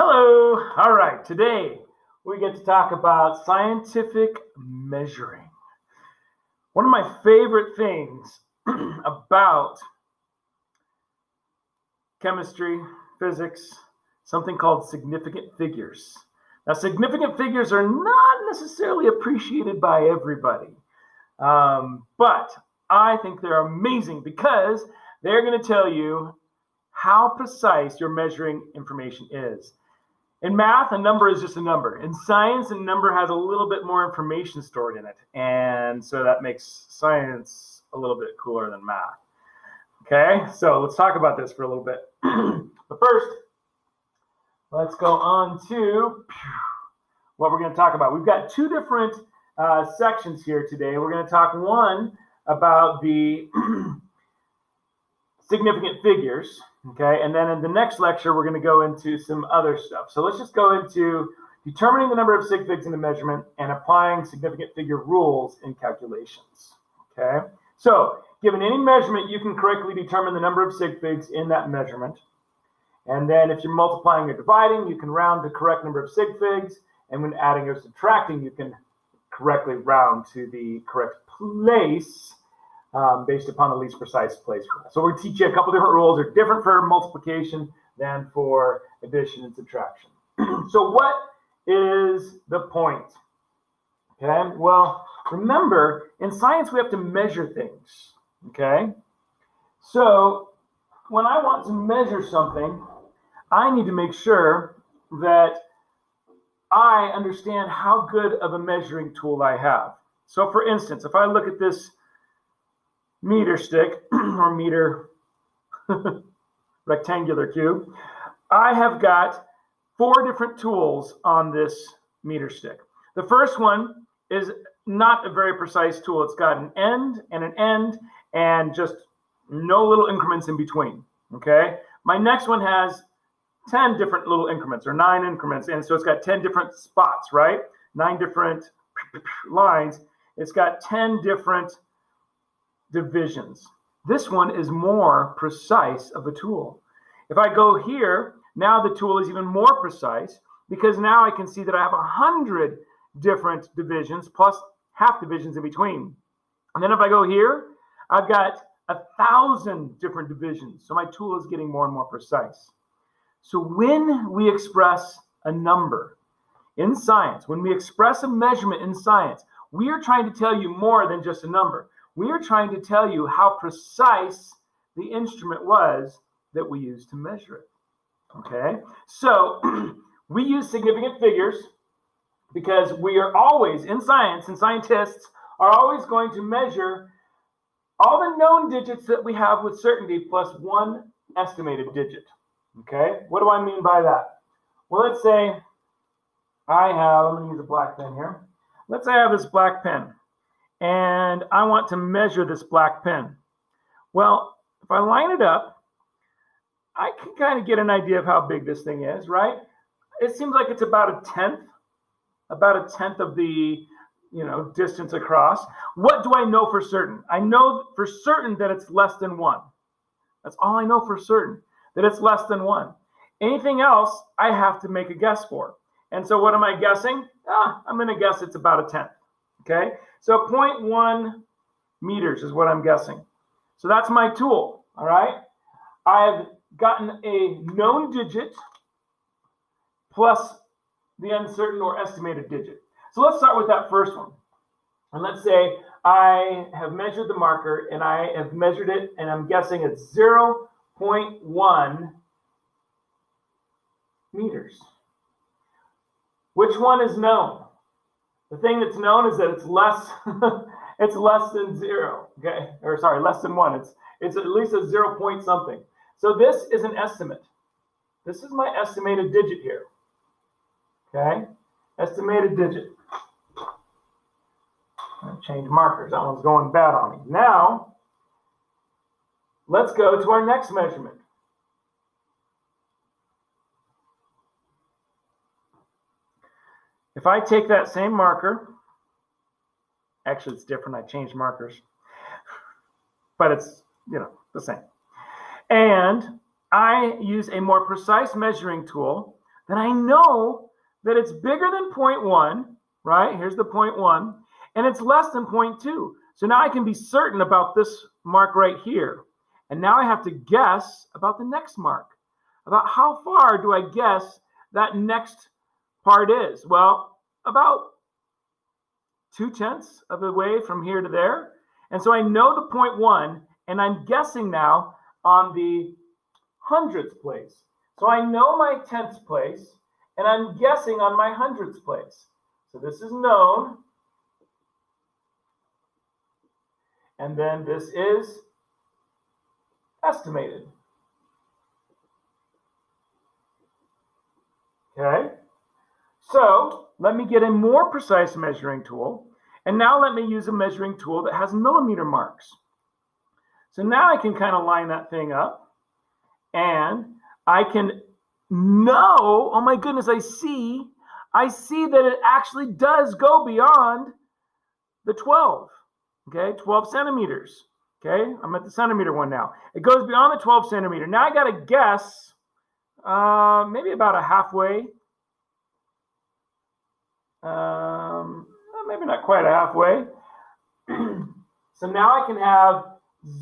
Hello. All right. Today we get to talk about scientific measuring. One of my favorite things about chemistry, physics, something called significant figures. Now, significant figures are not necessarily appreciated by everybody, but I think they're amazing because they're going to tell you how precise your measuring information is. In math, a number is just a number. In science, a number has a little bit more information stored in it. And so that makes science a little bit cooler than math. Okay, so let's talk about this for a little bit. But first, let's go on to what we're going to talk about. We've got two different sections here today. We're going to talk one about the significant figures. Okay, and then in the next lecture, we're going to go into some other stuff. So let's just go into determining the number of sig figs in a measurement and applying significant figure rules in calculations. Okay, so given any measurement, you can correctly determine the number of sig figs in that measurement. And then if you're multiplying or dividing, you can round the correct number of sig figs. And when adding or subtracting, you can correctly round to the correct place. Based upon the least precise place rule. So we'll teach you a couple different rules. They're different for multiplication than for addition and subtraction. So what is the point? Okay, well, remember, in science, we have to measure things. Okay, so when I want to measure something, I need to make sure that I understand how good of a measuring tool I have. So for instance, if I look at this meter stick or meter rectangular cube, I have got 4 different tools on this meter stick. The first one is not a very precise tool. It's got an end and just no little increments in between. Okay, my next one has 10 different little increments or 9 increments, and so it's got 10 different spots, right? 9 different lines. It's got 10 different divisions. This one is more precise of a tool. If I go here, now the tool is even more precise because now I can see that I have 100 different divisions plus half divisions in between. And then if I go here, I've got 1,000 different divisions. So my tool is getting more and more precise. So when we express a number in science, when we express a measurement in science, we are trying to tell you more than just a number. We are trying to tell you how precise the instrument was that we used to measure it. Okay, so we use significant figures because we are always, in science, and scientists are always going to measure all the known digits that we have with certainty plus one estimated digit. Okay, what do I mean by that? Well, let's say I'm going to use a black pen here. Let's say I have this black pen. And I want to measure this black pen. Well, if I line it up, I can kind of get an idea of how big this thing is, right? It seems like it's about a tenth of the, distance across. What do I know for certain? I know for certain that it's less than 1. That's all I know for certain, that it's less than 1. Anything else, I have to make a guess for. And so what am I guessing? I'm going to guess it's about a tenth. Okay, so 0.1 meters is what I'm guessing. So that's my tool, all right? I've gotten a known digit plus the uncertain or estimated digit. So let's start with that first one. And let's say I have measured the marker and I have measured it and I'm guessing it's 0.1 meters. Which one is known? The thing that's known is that it's less, it's less than 0. Okay, or sorry, less than 1. It's at least a 0 point something. So this is an estimate. This is my estimated digit here. Okay, estimated digit. I'll change markers. That one's going bad on me. Now, let's go to our next measurement. If I take that same marker, actually it's different, I changed markers, but it's, the same. And I use a more precise measuring tool then I know that it's bigger than 0.1, right? Here's the 0.1, and it's less than 0.2. So now I can be certain about this mark right here. And now I have to guess about the next mark. About how far do I guess that next part is? Well, about 2/10 of the way from here to there. And so I know the 0.1, and I'm guessing now on the hundredths place. So I know my tenths place, and I'm guessing on my hundredths place. So this is known. And then this is estimated. Okay? So let me get a more precise measuring tool. And now let me use a measuring tool that has millimeter marks. So now I can kind of line that thing up. And I can know, oh my goodness, I see that it actually does go beyond the 12. Okay, 12 centimeters. Okay, I'm at the centimeter one now. It goes beyond the 12 centimeter. Now I got to guess maybe about a halfway. Maybe not quite a halfway. So now I can have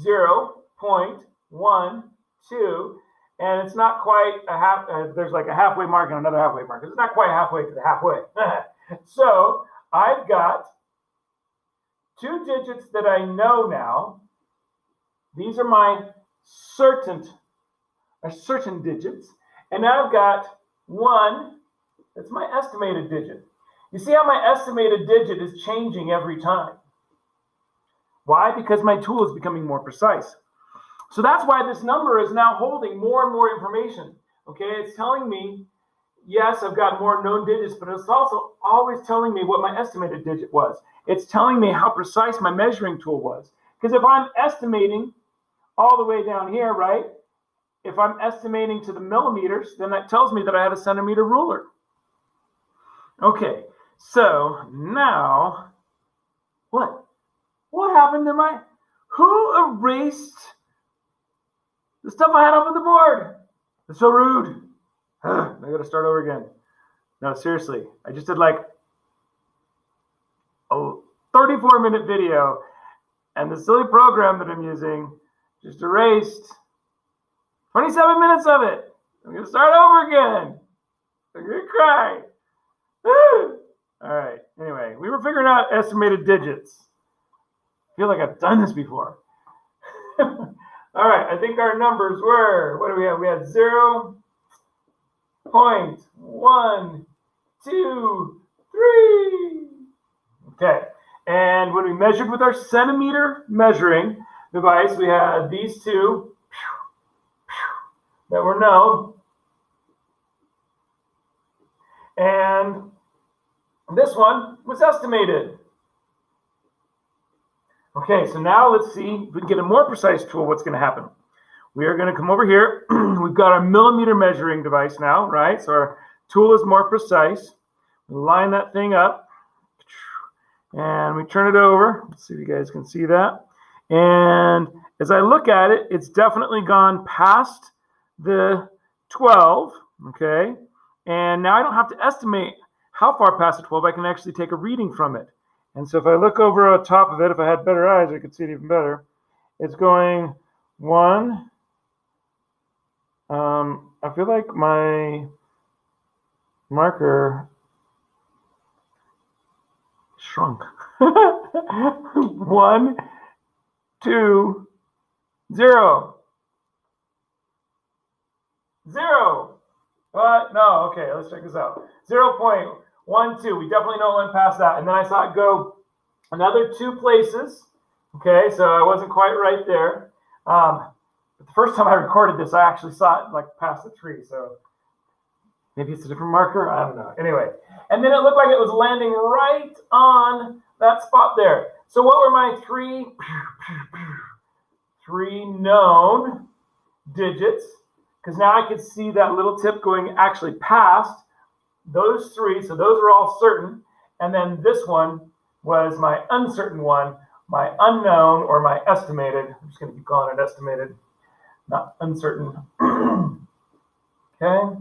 0.12, and it's not quite a half. There's like a halfway mark and another halfway mark. It's not quite halfway to the halfway. So I've got two digits that I know now. These are my certain digits. And now I've got one, that's my estimated digit. You see how my estimated digit is changing every time. Why? Because my tool is becoming more precise. So that's why this number is now holding more and more information. Okay, it's telling me, yes, I've got more known digits, but it's also always telling me what my estimated digit was. It's telling me how precise my measuring tool was. Because if I'm estimating all the way down here, right? If I'm estimating to the millimeters, then that tells me that I have a centimeter ruler. Okay, so now, what? What happened to who erased the stuff I had up on the board? It's so rude. I gotta start over again. No, seriously, I just did like a 34-minute video, and the silly program that I'm using just erased 27 minutes of it. I'm gonna start over again. I'm gonna cry. All right, anyway, we were figuring out estimated digits. I feel like I've done this before. All right, I think our numbers were, what do we have? We had 0.1, 2, 3. Okay, and when we measured with our centimeter measuring device, we had these two that were known. And this one was estimated. Okay, so now let's see if we can get a more precise tool, what's going to happen. We are going to come over here. We've got our millimeter measuring device now, right? So our tool is more precise. We line that thing up, and we turn it over. Let's see if you guys can see that. And as I look at it, it's definitely gone past the 12, okay? And now I don't have to estimate how far past the 12. I can actually take a reading from it. And so if I look over on top of it, if I had better eyes, I could see it even better. It's going 1. I feel like my marker shrunk. 1, 2, 0. 0. What? No, okay, let's check this out. 0.12. We definitely know it went past that. And then I saw it go another 2 places. Okay, so I wasn't quite right there. But the first time I recorded this, I actually saw it like past the tree. So maybe it's a different marker. I don't know. Anyway, and then it looked like it was landing right on that spot there. So what were my three known digits? Because now I could see that little tip going actually past those 3. So those are all certain. And then this one was my uncertain one, my unknown, or my estimated. I'm just going to keep calling it estimated, not uncertain. Okay.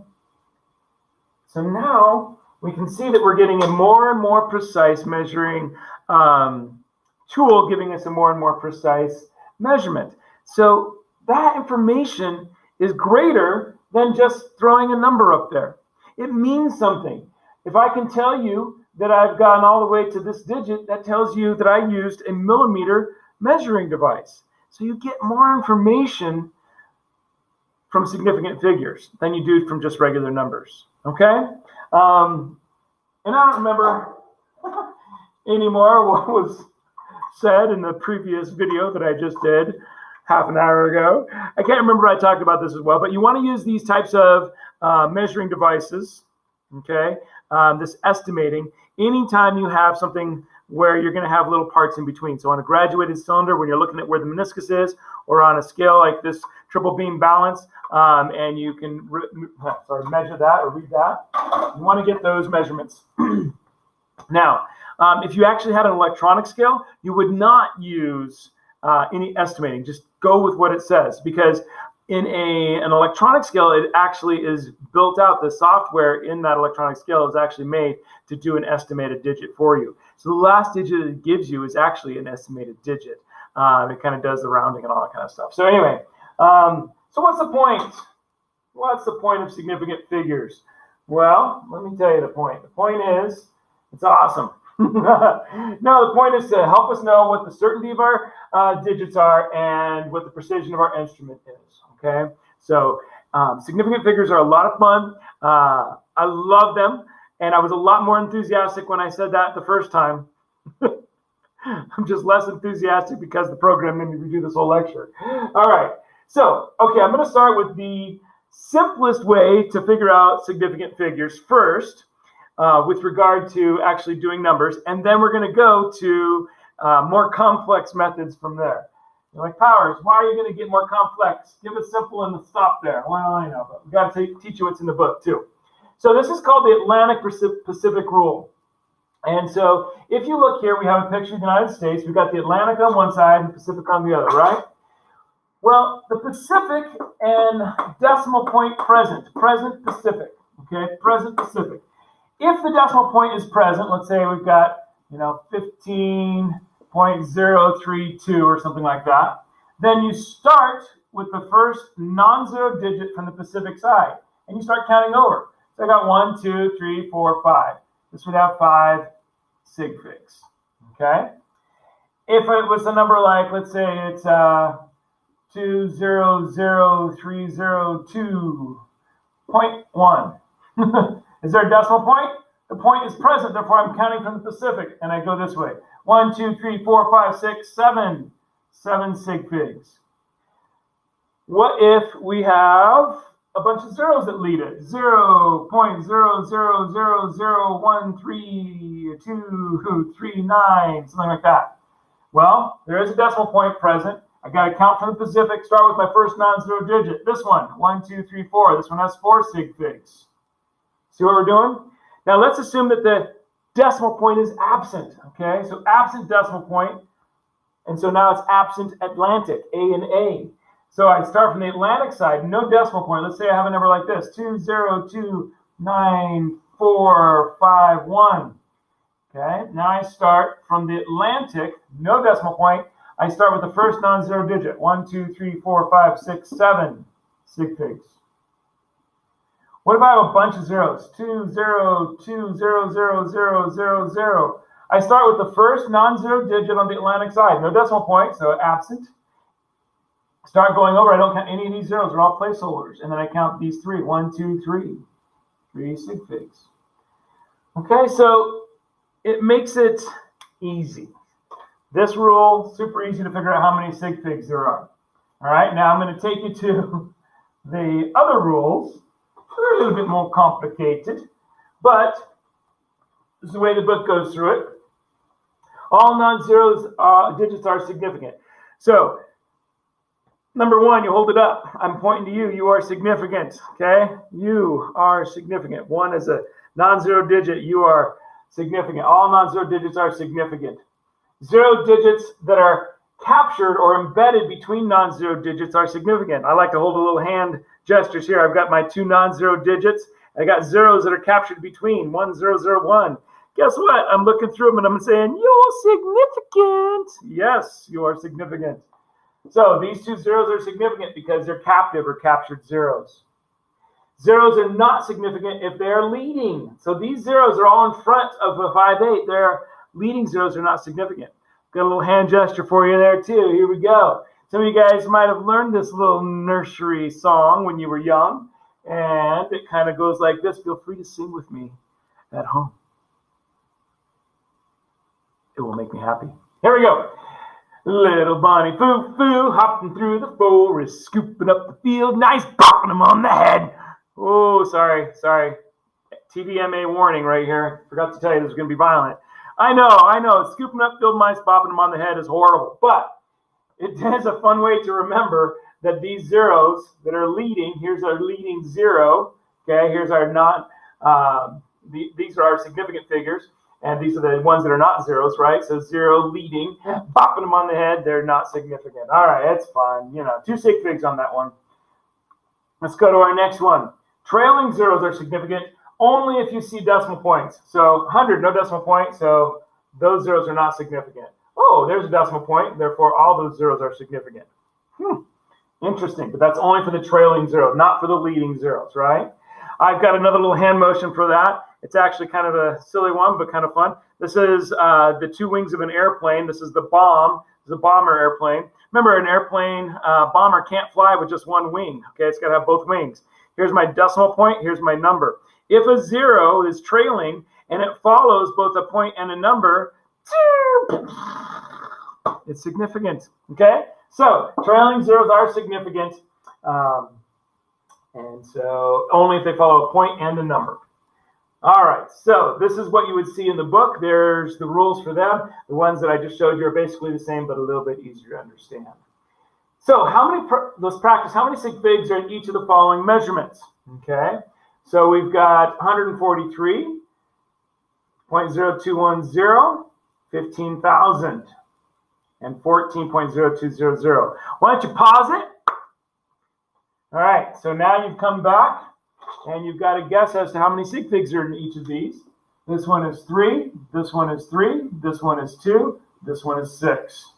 So now we can see that we're getting a more and more precise measuring tool, giving us a more and more precise measurement. So that information is greater than just throwing a number up there. It means something. If I can tell you that I've gotten all the way to this digit, that tells you that I used a millimeter measuring device. So you get more information from significant figures than you do from just regular numbers. Okay? And I don't remember anymore what was said in the previous video that I just did half an hour ago. I can't remember I talked about this as well, but you want to use these types of measuring devices, okay, this estimating, anytime you have something where you're going to have little parts in between. So on a graduated cylinder, when you're looking at where the meniscus is, or on a scale like this triple beam balance, and you can measure that or read that, you want to get those measurements. Now, if you actually had an electronic scale, you would not use any estimating. Just go with what it says, because in an electronic scale, it actually is built out. The software in that electronic scale is actually made to do an estimated digit for you. So the last digit it gives you is actually an estimated digit. It kind of does the rounding and all that kind of stuff. So anyway, so what's the point? What's the point of significant figures? Well, let me tell you the point. The point is, it's awesome. No, the point is to help us know what the certainty of our digits are and what the precision of our instrument is. Okay, so significant figures are a lot of fun. I love them, and I was a lot more enthusiastic when I said that the first time. I'm just less enthusiastic because the program made me redo this whole lecture. All right, so okay, I'm going to start with the simplest way to figure out significant figures first. With regard to actually doing numbers, and then we're going to go to more complex methods from there. You're like, Powers, why are you going to get more complex? Give it simple and stop there. Well, I know, but we've got to teach you what's in the book too. So this is called the Atlantic Pacific Rule. And so if you look here, we have a picture of the United States. We've got the Atlantic on one side and the Pacific on the other, right? Well, the Pacific and decimal point present Pacific, okay, present Pacific. If the decimal point is present, let's say we've got, 15.032 or something like that, then you start with the first non-zero digit from the Pacific side, and you start counting over. So I got 1, 2, 3, 4, 5. This would have 5 sig figs, okay? If it was a number like, let's say it's 200,302.1. Is there a decimal point? The point is present, therefore I'm counting from the Pacific, and I go this way. 1, 2, 3, 4, 5, 6, 7. 7 sig figs. What if we have a bunch of zeros that lead it? 0.000132239, something like that. Well, there is a decimal point present. I got to count from the Pacific, start with my first non-zero digit. This one, 1, 2, 3, 4. This one has 4 sig figs. See what we're doing? Now let's assume that the decimal point is absent, okay? So absent decimal point, and so now it's absent Atlantic, A and A. So I start from the Atlantic side, no decimal point. Let's say I have a number like this, 2029451. Okay, now I start from the Atlantic, no decimal point. I start with the first non-zero digit, 1, 2, 3, 4, 5, 6, 7 sig figs. What if I have a bunch of zeros? 2, 0, 2, 0, 0, 0, 0, 0. I start with the first non-zero digit on the Atlantic side. No decimal point, so absent. Start going over. I don't count any of these zeros. They're all placeholders. And then I count these 3. 1, 2, 3. 3 sig figs. Okay, so it makes it easy. This rule, super easy to figure out how many sig figs there are. All right, now I'm going to take you to the other rules. They're a little bit more complicated, but this is the way the book goes through it. All non-zeros digits are significant. So, number 1, you hold it up. I'm pointing to you. You are significant, okay? You are significant. 1 is a non-zero digit. You are significant. All non-zero digits are significant. 0 digits that are captured or embedded between non-zero digits are significant. I like to hold a little hand gestures here. I've got my 2 non-zero digits, I got zeros that are captured between 1, 0, 0, 1. Guess what? I'm looking through them and I'm saying, you're significant. Yes, you are significant. So these two zeros are significant because they're captive or captured zeros. Zeros are not significant if they're leading. So these zeros are all in front of a 5, 8. They're leading zeros are not significant. Got a little hand gesture for you there too. Here we go. Some of you guys might have learned this little nursery song when you were young. And it kind of goes like this. Feel free to sing with me at home. It will make me happy. Here we go. Little bunny foo-foo hopping through the forest, scooping up the field, nice bopping him on the head. Oh, sorry. TVMA warning right here. Forgot to tell you this is going to be violent. I know. Scooping up field mice, bopping them on the head is horrible. But it is a fun way to remember that these zeros that are leading, here's our leading zero. Okay, here's our these are our significant figures. And these are the ones that are not zeros, right? So 0 leading, bopping them on the head, they're not significant. All right, that's fun. 2 sig figs on that one. Let's go to our next one. Trailing zeros are significant only if you see decimal points. So 100, no decimal point, so those zeros are not significant. Oh, there's a decimal point, therefore all those zeros are significant. Interesting, but that's only for the trailing zero, not for the leading zeros, right? I've got another little hand motion for that. It's actually kind of a silly one, but kind of fun. This is the 2 wings of an airplane. This is the bomb. It's a bomber airplane. Remember, an airplane bomber can't fly with just one wing. Okay, it's got to have both wings. Here's my decimal point. Here's my number. If a zero is trailing and it follows both a point and a number, it's significant. Okay, so trailing zeros are significant. And so only if they follow a point and a number. All right, so this is what you would see in the book. There's the rules for them. The ones that I just showed you are basically the same, but a little bit easier to understand. So let's practice. How many sig figs are in each of the following measurements? Okay, so we've got 143.0210, 15,000, and 14.0200. Why don't you pause it? All right, so now you've come back and you've got to guess as to how many sig figs are in each of these. This one is 3, this one is 3, this one is 2, this one is 6.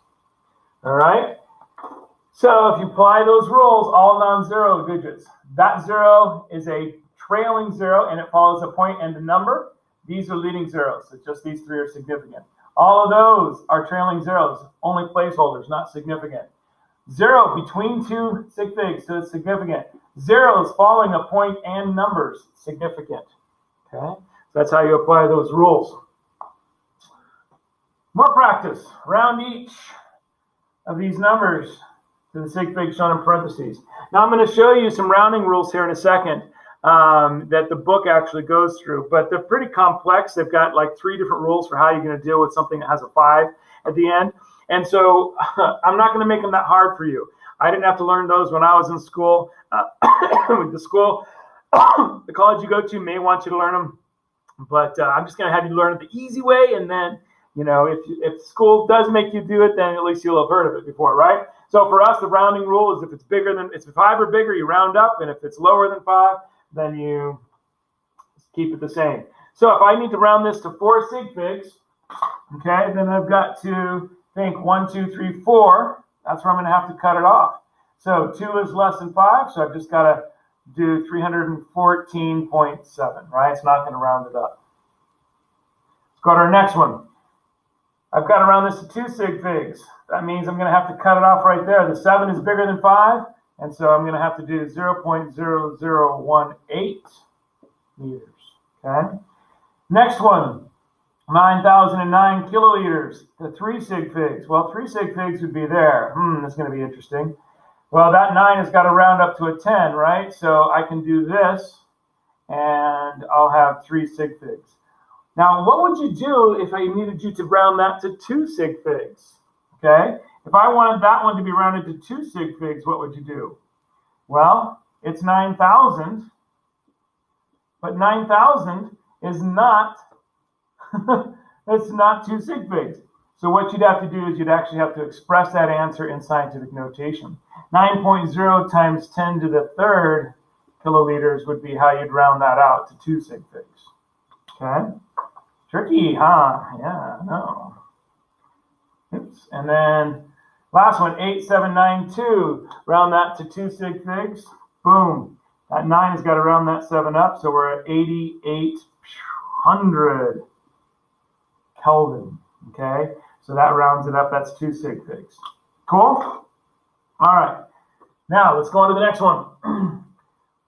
All right, so if you apply those rules, all non-zero digits, that zero is a trailing zero and it follows a point and a number. These are leading zeros, so just these 3 are significant. All of those are trailing zeros, only placeholders, not significant. 0 between 2 sig figs, so it's significant. Zeros following a point and numbers, significant. Okay, so that's how you apply those rules. More practice. Round each of these numbers to the sig fig shown in parentheses. Now I'm going to show you some rounding rules here in a second that the book actually goes through, but they're pretty complex. They've got like 3 different rules for how you're going to deal with something that has a 5 at the end. And so I'm not going to make them that hard for you. I didn't have to learn those when I was in school. The college you go to may want you to learn them, but I'm just going to have you learn it the easy way. And then, if school does make you do it, then at least you'll have heard of it before, right? So for us, the rounding rule is if it's 5 or bigger, you round up. And if it's lower than 5, then you keep it the same. So if I need to round this to 4 sig figs, okay, then I've got to think 1, 2, 3, 4. That's where I'm going to have to cut it off. So 2 is less than 5, so I've just got to do 314.7, right? It's not going to round it up. Let's go to our next one. I've got to round this to 2 sig figs. That means I'm going to have to cut it off right there. The 7 is bigger than 5, and so I'm going to have to do 0.0018 meters, okay? Next one. 9,009 kiloliters to 3 sig figs. Well, 3 sig figs would be there. That's going to be interesting. Well, that 9 has got to round up to a 10, right? So I can do this, and I'll have 3 sig figs. Now, what would you do if I needed you to round that to 2 sig figs? Okay? If I wanted that one to be rounded to 2 sig figs, what would you do? Well, it's 9,000, but 9,000 is not it's not 2 sig figs. So what you'd have to do is you'd actually have to express that answer in scientific notation. 9.0 times 10 to the third kiloliters would be how you'd round that out to 2 sig figs. Okay? Tricky, huh? Yeah, no. Oops. And then last one, 8792. Round that to 2 sig figs. Boom. That 9 has got to round that 7 up, so we're at 8800 Kelvin. Okay? So that rounds it up. That's 2 sig figs. Cool? All right. Now, let's go on to the next one.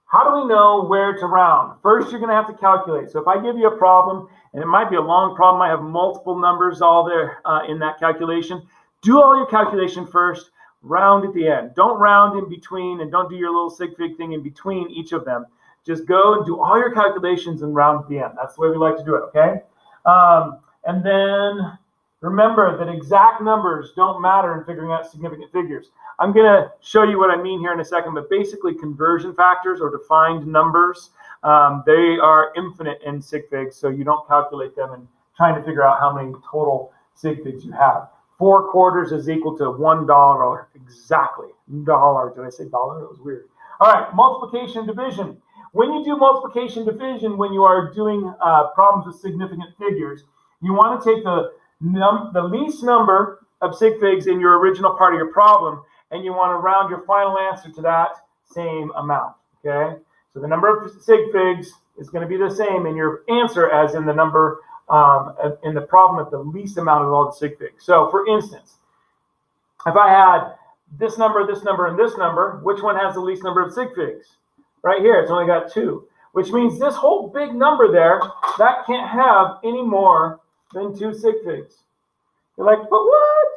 How do we know where to round? First, you're going to have to calculate. So if I give you a problem, and it might be a long problem, I have multiple numbers all there in that calculation, do all your calculation first, round at the end. Don't round in between, and don't do your little sig fig thing in between each of them. Just go and do all your calculations and round at the end. That's the way we like to do it, okay? And then remember that exact numbers don't matter in figuring out significant figures. I'm going to show you what I mean here in a second, but basically conversion factors or defined numbers, they are infinite in sig figs, so you don't calculate them and trying to figure out how many total sig figs you have. 4 quarters is equal to $1. Exactly. Dollar. Did I say dollar? That was weird. All right, multiplication and division. When you do multiplication and division, when you are doing problems with significant figures, you want to take the least number of sig figs in your original part of your problem, and you want to round your final answer to that same amount, okay? So the number of sig figs is going to be the same in your answer as in the number in the problem at the least amount of all the sig figs. So for instance, if I had this number, and this number, which one has the least number of sig figs? Right here, it's only got 2, which means this whole big number there, that can't have any more than 2 sig figs. You're like, but what?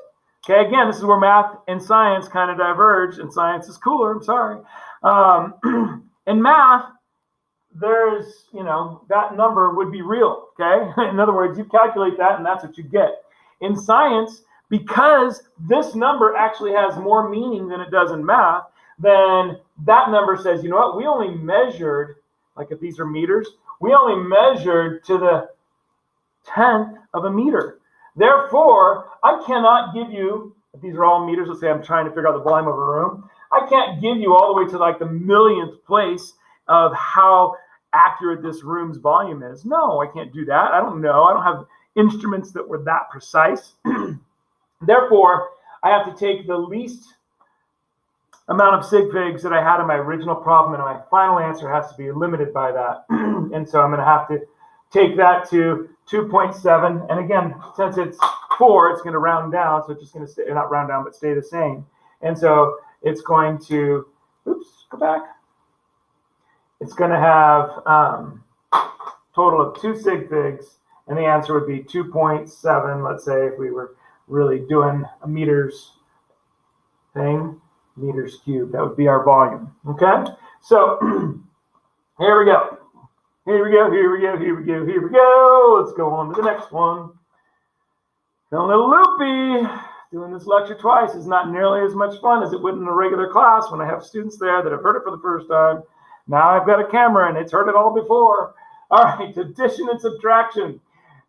Okay, again, this is where math and science kind of diverge, and science is cooler, I'm sorry. In math, there's, that number would be real, okay? In other words, you calculate that, and that's what you get. In science, because this number actually has more meaning than it does in math, then that number says, you know what, we only measured, like if these are meters, we only measured to the 10th of a meter. Therefore, I cannot give you, if these are all meters, let's say I'm trying to figure out the volume of a room, I can't give you all the way to like the millionth place of how accurate this room's volume is. No, I can't do that. I don't know. I don't have instruments that were that precise. Therefore, I have to take the least amount of sig figs that I had in my original problem, and my final answer has to be limited by that. And so I'm going to have to take that to 2.7. And again, since it's 4, it's going to round down. So it's just going to stay, not round down, but stay the same. And so it's going to, oops, go back. It's going to have total of 2 sig figs. And the answer would be 2.7. Let's say if we were really doing a meters thing, meters cubed, that would be our volume. Okay? So here we go. Here we go, here we go, here we go, here we go. Let's go on to the next one. Feeling a little loopy. Doing this lecture twice is not nearly as much fun as it would in a regular class when I have students there that have heard it for the first time. Now I've got a camera and it's heard it all before. All right, addition and subtraction.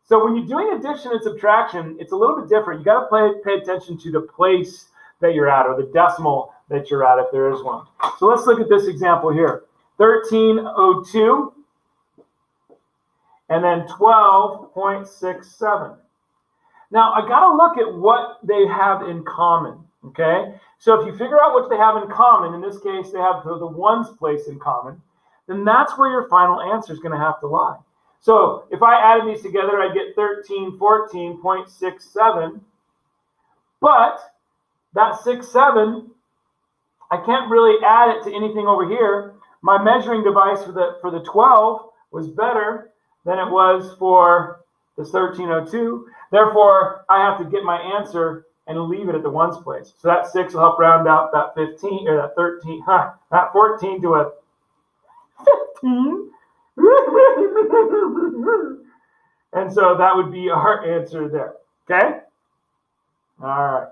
So when you're doing addition and subtraction, it's a little bit different. You got to pay attention to the place that you're at, or the decimal that you're at if there is one. So let's look at this example here. 1302 and then 12.67. Now I got to look at what they have in common, okay? So if you figure out what they have in common, in this case they have the ones place in common, then that's where your final answer is going to have to lie. So if I added these together, I'd get 1314.67, but that 67, I can't really add it to anything over here. My measuring device for the 12 was better than it was for this 1302. Therefore, I have to get my answer and leave it at the ones place. So that 6 will help round out that 15 or that 13, that 14 to a 15. And so that would be our answer there. Okay? All right.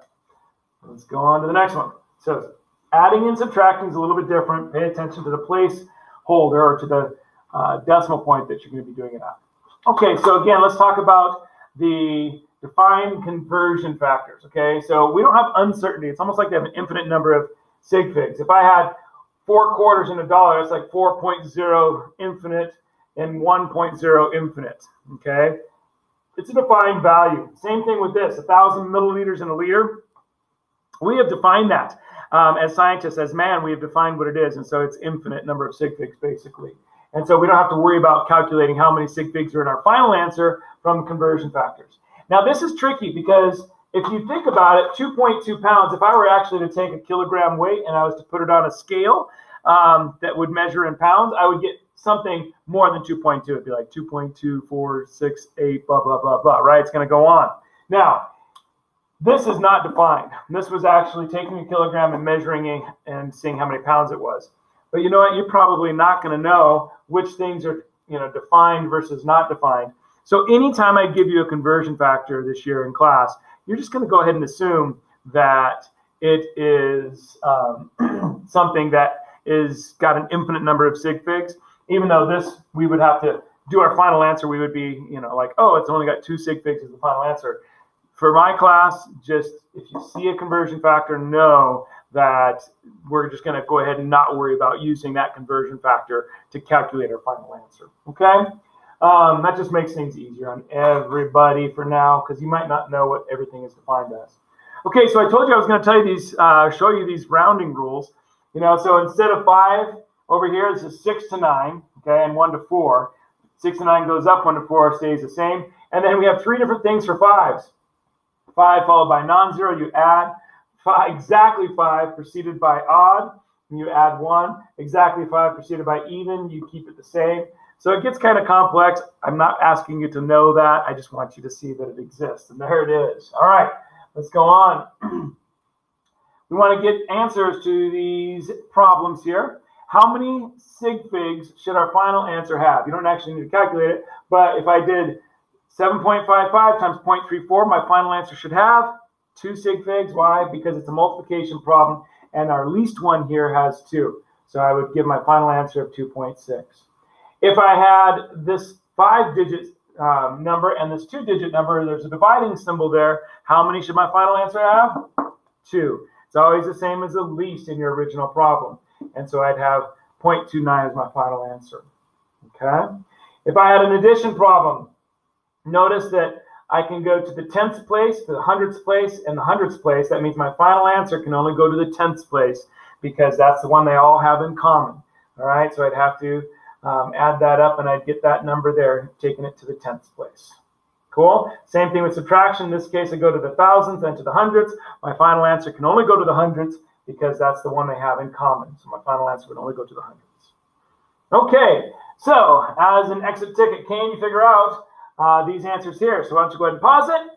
Let's go on to the next one. So adding and subtracting is a little bit different. Pay attention to the place holder or to the decimal point that you're going to be doing it at. Okay, so again, let's talk about the defined conversion factors. Okay, so we don't have uncertainty. It's almost like they have an infinite number of sig figs. If I had 4/4 in a dollar. It's like 4.0 infinite and 1.0 infinite, okay? It's a defined value. Same thing with this, 1,000 milliliters in a liter. We have defined that as scientists, as man, we have defined what it is, and so it's infinite number of sig figs, basically. And so we don't have to worry about calculating how many sig figs are in our final answer from conversion factors. Now, this is tricky because if you think about it, 2.2 pounds, if I were actually to take a kilogram weight and I was to put it on a scale that would measure in pounds, I would get something more than 2.2. It'd be like 2.2468, blah, blah, blah, blah, right? It's going to go on. Now, this is not defined. This was actually taking a kilogram and measuring it and seeing how many pounds it was. But you know what? You're probably not going to know which things are, defined versus not defined. So anytime I give you a conversion factor this year in class, you're just going to go ahead and assume that it is something that is got an infinite number of sig figs. Even though this, we would have to do our final answer, we would be, like, oh, it's only got 2 sig figs as the final answer. For my class, just if you see a conversion factor, know that we're just going to go ahead and not worry about using that conversion factor to calculate our final answer. Okay? That just makes things easier on everybody for now, because you might not know what everything is defined as. Okay, so I told you I was going to tell you these, show you these rounding rules. So instead of 5 over here, this is 6 to 9, okay, and 1 to 4. 6 to 9 goes up, 1 to 4 stays the same. And then we have 3 different things for 5s. 5 followed by non-zero, you add. 5, exactly 5 preceded by odd, and you add 1. Exactly 5 preceded by even, you keep it the same. So it gets kind of complex. I'm not asking you to know that. I just want you to see that it exists. And there it is. All right, let's go on. We want to get answers to these problems here. How many sig figs should our final answer have? You don't actually need to calculate it, but if I did 7.55 times 0.34, my final answer should have 2 sig figs. Why? Because it's a multiplication problem, and our least one here has 2. So I would give my final answer of 2.6. If I had this 5-digit number and this 2-digit number, there's a dividing symbol there. How many should my final answer have? 2. It's always the same as the least in your original problem. And so I'd have 0.29 as my final answer. Okay? If I had an addition problem, notice that I can go to the 10th place, to the 100th place, and the 100th place. That means my final answer can only go to the 10th place because that's the one they all have in common. All right? So I'd have to add that up, and I'd get that number there, taking it to the 10th place. Cool? Same thing with subtraction. In this case, I go to the thousands, then to the hundreds. My final answer can only go to the hundreds because that's the one they have in common. So my final answer would only go to the hundreds. Okay, so as an exit ticket, can you figure out these answers here? So why don't you go ahead and pause it.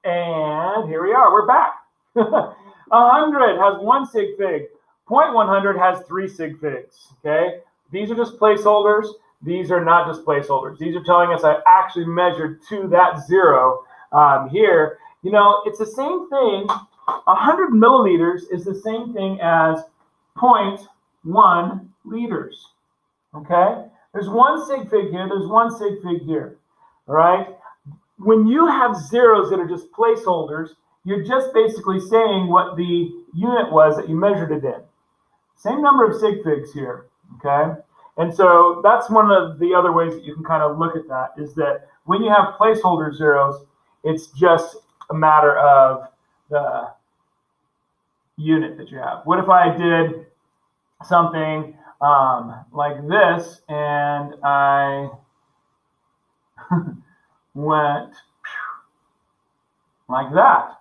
And here we are. We're back. 100 has 1 sig fig. 0.100 has 3 sig figs. Okay? These are just placeholders. These are not just placeholders. These are telling us I actually measured to that 0 here. It's the same thing. 100 milliliters is the same thing as 0.1 liters. Okay? There's 1 sig fig here. There's 1 sig fig here. All right? When you have zeros that are just placeholders, you're just basically saying what the unit was that you measured it in. Same number of sig figs here. Okay? And so that's one of the other ways that you can kind of look at that, is that when you have placeholder zeros, it's just a matter of the unit that you have. What if I did something like this, and I went like that?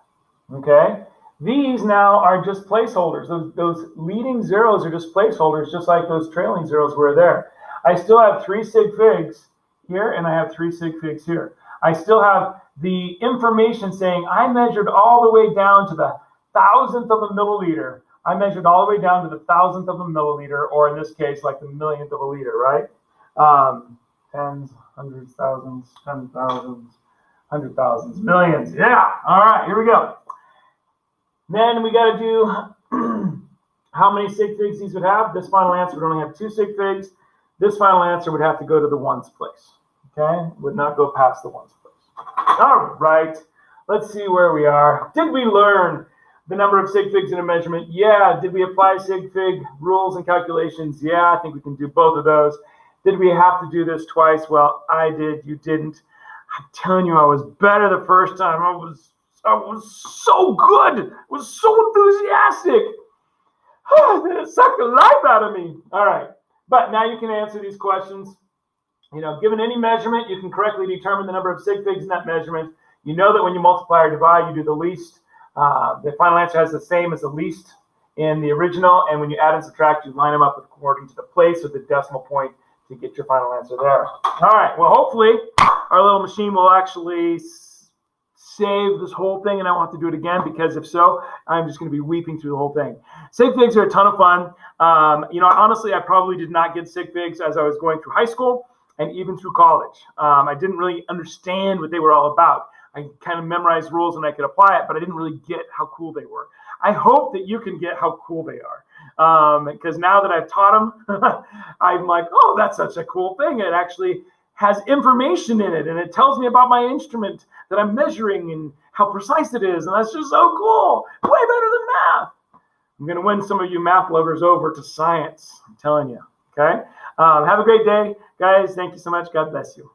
Okay? These now are just placeholders. Those leading zeros are just placeholders, just like those trailing zeros were there. I still have 3 sig figs here, and I have 3 sig figs here. I still have the information saying I measured all the way down to the 1,000th of a milliliter. I measured all the way down to the 1,000th of a milliliter, or in this case, like the millionth of a liter, right? Tens, hundreds, thousands, 10,000s, 100,000s, millions. Yeah. All right, here we go. Then we got to do how many sig figs these would have. This final answer would only have 2 sig figs. This final answer would have to go to the ones place. Okay? Would not go past the ones place. All right. Let's see where we are. Did we learn the number of sig figs in a measurement? Yeah. Did we apply sig fig rules and calculations? Yeah, I think we can do both of those. Did we have to do this twice? Well, I did. You didn't. I'm telling you, I was better the first time. I was so good. I was so enthusiastic. It sucked the life out of me. All right. But now you can answer these questions. Given any measurement, you can correctly determine the number of sig figs in that measurement. You know that when you multiply or divide, you do the least. The final answer has the same as the least in the original. And when you add and subtract, you line them up according to the place or the decimal point to get your final answer there. All right. Well, hopefully our little machine will actually save this whole thing and I won't have to do it again, because if so, I'm just going to be weeping through the whole thing. Sig figs are a ton of fun. Honestly, I probably did not get sig figs as I was going through high school and even through college. I didn't really understand what they were all about. I kind of memorized rules and I could apply it, but I didn't really get how cool they were. I hope that you can get how cool they are, because now that I've taught them, I'm like, oh, that's such a cool thing. It actually has information in it, and it tells me about my instrument that I'm measuring and how precise it is, and that's just so cool. Way better than math. I'm going to win some of you math lovers over to science. I'm telling you. Okay? Have a great day, guys. Thank you so much. God bless you.